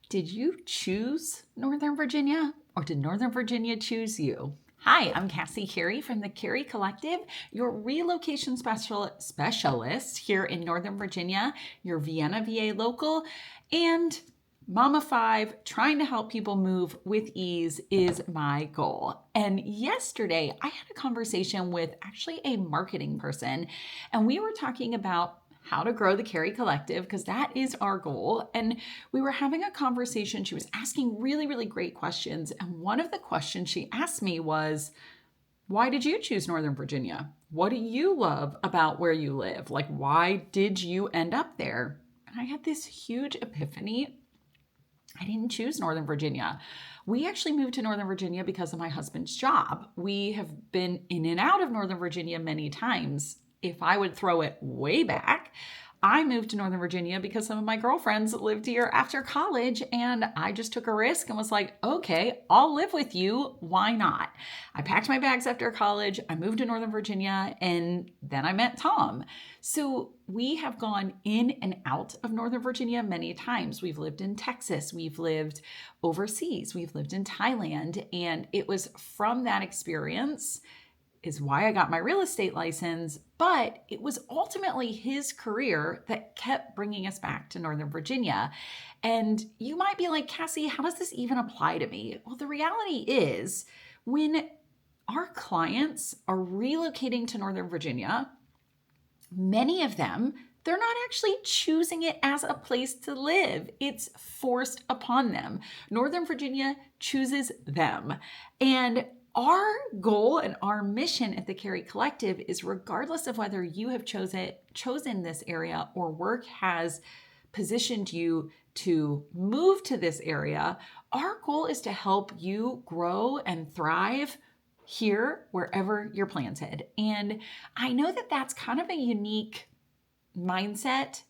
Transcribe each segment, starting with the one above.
Did you choose Northern Virginia or did Northern Virginia choose you? Hi, I'm Carey from the Carey Collective, your relocation specialist here in Northern Virginia, your Vienna, VA local, and Mama 5, trying to help people move with ease is my goal. And yesterday I had a conversation with actually a marketing person, and we were talking about how to grow the Carey Collective because that is our goal. And we were having a conversation. She was asking really, really great questions. And one of the questions she asked me was, why did you choose Northern Virginia? What do you love about where you live? Like, why did you end up there? And I had this huge epiphany. I didn't choose Northern Virginia. We actually moved to Northern Virginia because of my husband's job. We have been in and out of Northern Virginia many times. If I would throw it way back, I moved to Northern Virginia because some of my girlfriends lived here after college, and I just took a risk and was like, okay, I'll live with you. Why not? I packed my bags after college. I moved to Northern Virginia, and then I met Tom. So we have gone in and out of Northern Virginia many times. We've lived in Texas. We've lived overseas. We've lived in Thailand. And it was from that experience is why I got my real estate license, but it was ultimately his career that kept bringing us back to Northern Virginia. And you might be like, Cassie, how does this even apply to me? Well, the reality is when our clients are relocating to Northern Virginia, many of them, they're not actually choosing it as a place to live. It's forced upon them. Northern Virginia chooses them. And our goal and our mission at the Carey Collective is regardless of whether you have chosen this area or work has positioned you to move to this area, our goal is to help you grow and thrive here wherever your plans head. And I know that that's kind of a unique mindset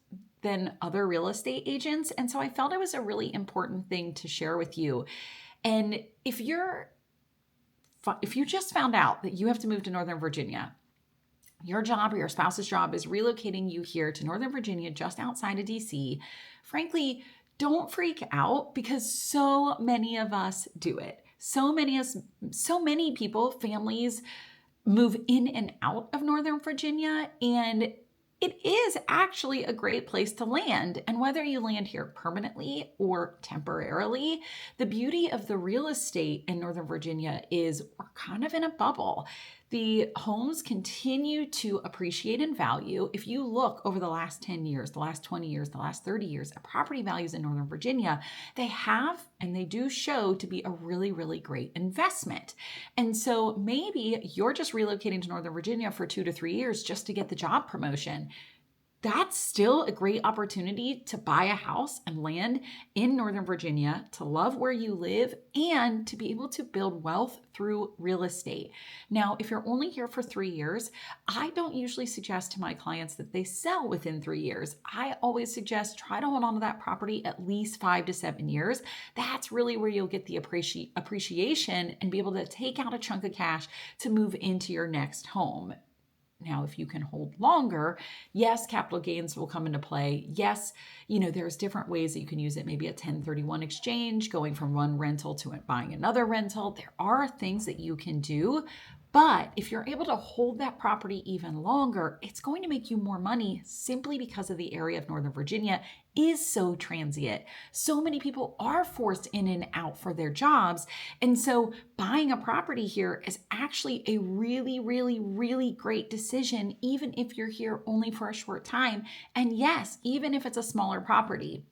than other real estate agents. And so I felt it was a really important thing to share with you. And if you just found out that you have to move to Northern Virginia, your job or your spouse's job is relocating you here to Northern Virginia, just outside of DC, frankly, don't freak out because so many of us do it. So many people, families move in and out of Northern Virginia, and it is actually a great place to land. And whether you land here permanently or temporarily, the beauty of the real estate in Northern Virginia is we're kind of in a bubble. The homes continue to appreciate in value. If you look over the last 10 years, the last 20 years, the last 30 years at property values in Northern Virginia, they have and they do show to be a really, really great investment. And so maybe you're just relocating to Northern Virginia for 2 to 3 years just to get the job promotion. That's still a great opportunity to buy a house and land in Northern Virginia, to love where you live, and to be able to build wealth through real estate. Now, if you're only here for 3 years, I don't usually suggest to my clients that they sell within 3 years. I always suggest try to hold on to that property at least 5 to 7 years. That's really where you'll get the appreciation and be able to take out a chunk of cash to move into your next home. Now, if you can hold longer, yes, capital gains will come into play. Yes, there's different ways that you can use it. Maybe a 1031 exchange, going from one rental to buying another rental. There are things that you can do. But if you're able to hold that property even longer, it's going to make you more money simply because of the area of Northern Virginia is so transient. So many people are forced in and out for their jobs. And so buying a property here is actually a really, really, really great decision, even if you're here only for a short time. And yes, even if it's a smaller property.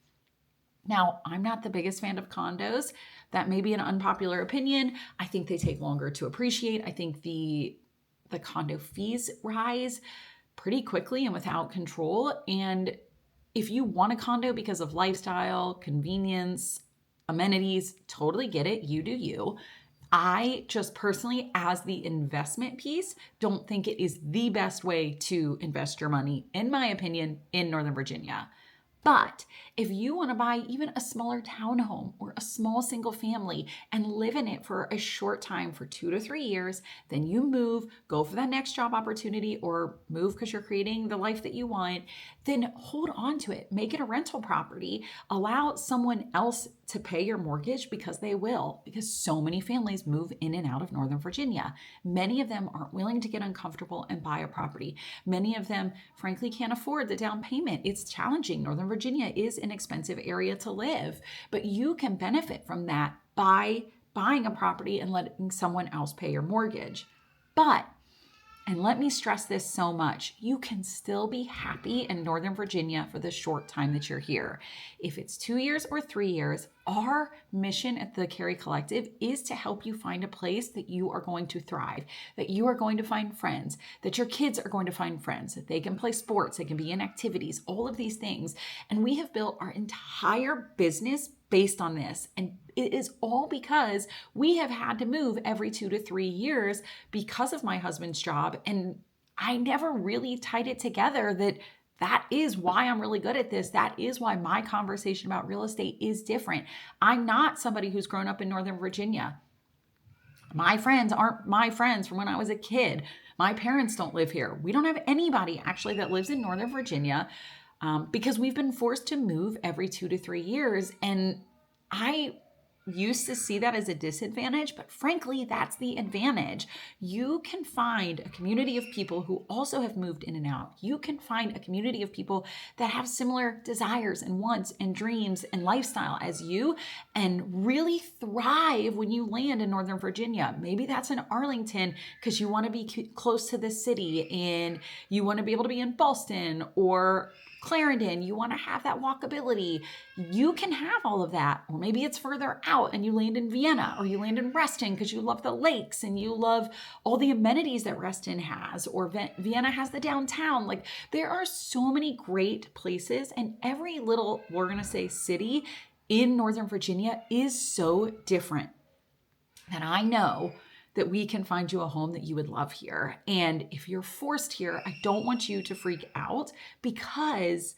Now, I'm not the biggest fan of condos. That may be an unpopular opinion. I think they take longer to appreciate. I think the condo fees rise pretty quickly and without control. And if you want a condo because of lifestyle, convenience, amenities, totally get it. You do you. I just personally, as the investment piece, don't think it is the best way to invest your money, in my opinion, in Northern Virginia. But if you want to buy even a smaller townhome or or a small single family and live in it for a short time for 2 to 3 years. Then you move, go for that next job opportunity, or move because you're creating the life that you want. Then hold on to it. Make it a rental property. Allow someone else to pay your mortgage because they will, because so many families move in and out of Northern Virginia. Many of them aren't willing to get uncomfortable and buy a property. Many of them, frankly, can't afford the down payment. It's challenging. Northern Virginia is an expensive area to live, but you can benefit from that by buying a property and letting someone else pay your mortgage. But, and let me stress this so much, you can still be happy in Northern Virginia for the short time that you're here. If it's 2 years or 3 years, our mission at the Carey Collective is to help you find a place that you are going to thrive, that you are going to find friends, that your kids are going to find friends, that they can play sports, they can be in activities, all of these things. And we have built our entire business based on this. And it is all because we have had to move every 2 to 3 years because of my husband's job. And I never really tied it together that is why I'm really good at this. That is why my conversation about real estate is different. I'm not somebody who's grown up in Northern Virginia. My friends aren't my friends from when I was a kid. My parents don't live here. We don't have anybody actually that lives in Northern Virginia because we've been forced to move every 2 to 3 years. And I used to see that as a disadvantage, but frankly, that's the advantage. You can find a community of people who also have moved in and out. You can find a community of people that have similar desires and wants and dreams and lifestyle as you and really thrive when you land in Northern Virginia. Maybe that's in Arlington because you want to be close to the city and you want to be able to be in Boston or Clarendon, you want to have that walkability. You can have all of that. Or maybe it's further out and you land in Vienna or you land in Reston because you love the lakes and you love all the amenities that Reston has, or Vienna has the downtown. Like, there are so many great places, and every little, we're going to say, city in Northern Virginia is so different. And I know that we can find you a home that you would love here. And if you're forced here, I don't want you to freak out because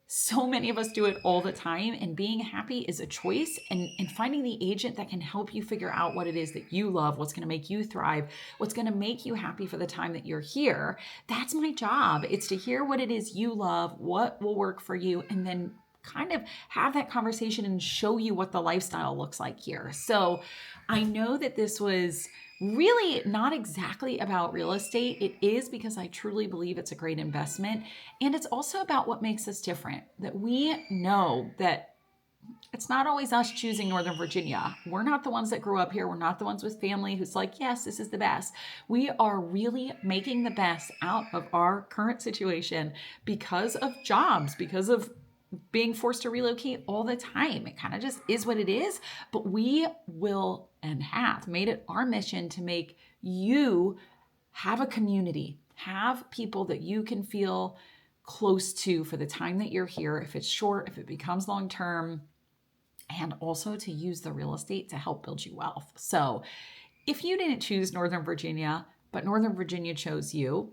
so many of us do it all the time. And being happy is a choice. And finding the agent that can help you figure out what it is that you love, what's going to make you thrive, what's going to make you happy for the time that you're here. That's my job. It's to hear what it is you love, what will work for you, and then kind of have that conversation and show you what the lifestyle looks like here. So I know that this was really not exactly about real estate. It is because I truly believe it's a great investment. And it's also about what makes us different, that we know that it's not always us choosing Northern Virginia. We're not the ones that grew up here. We're not the ones with family who's like, yes, this is the best. We are really making the best out of our current situation because of jobs, because of being forced to relocate all the time. It kind of just is what it is, but we will and have made it our mission to make you have a community, have people that you can feel close to for the time that you're here, if it's short, if it becomes long-term, and also to use the real estate to help build you wealth. So if you didn't choose Northern Virginia, but Northern Virginia chose you,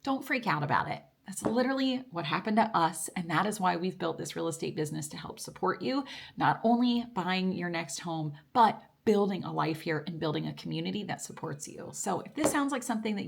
don't freak out about it. That's literally what happened to us. And that is why we've built this real estate business to help support you, not only buying your next home, but building a life here and building a community that supports you. So if this sounds like something that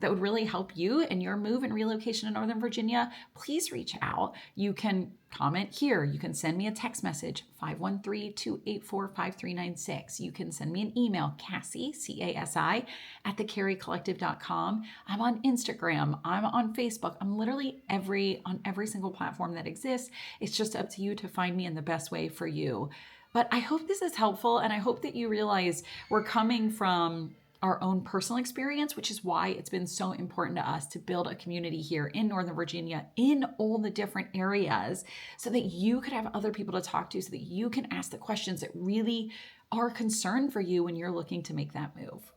would really help you in your move and relocation to Northern Virginia, please reach out. You can comment here. You can send me a text message, 513-284-5396. You can send me an email, Casi, C-A-S-I, at thecareycollective.com. I'm on Instagram. I'm on Facebook. I'm literally on every single platform that exists. It's just up to you to find me in the best way for you. But I hope this is helpful, and I hope that you realize we're coming from our own personal experience, which is why it's been so important to us to build a community here in Northern Virginia in all the different areas so that you could have other people to talk to, so that you can ask the questions that really are a concern for you when you're looking to make that move.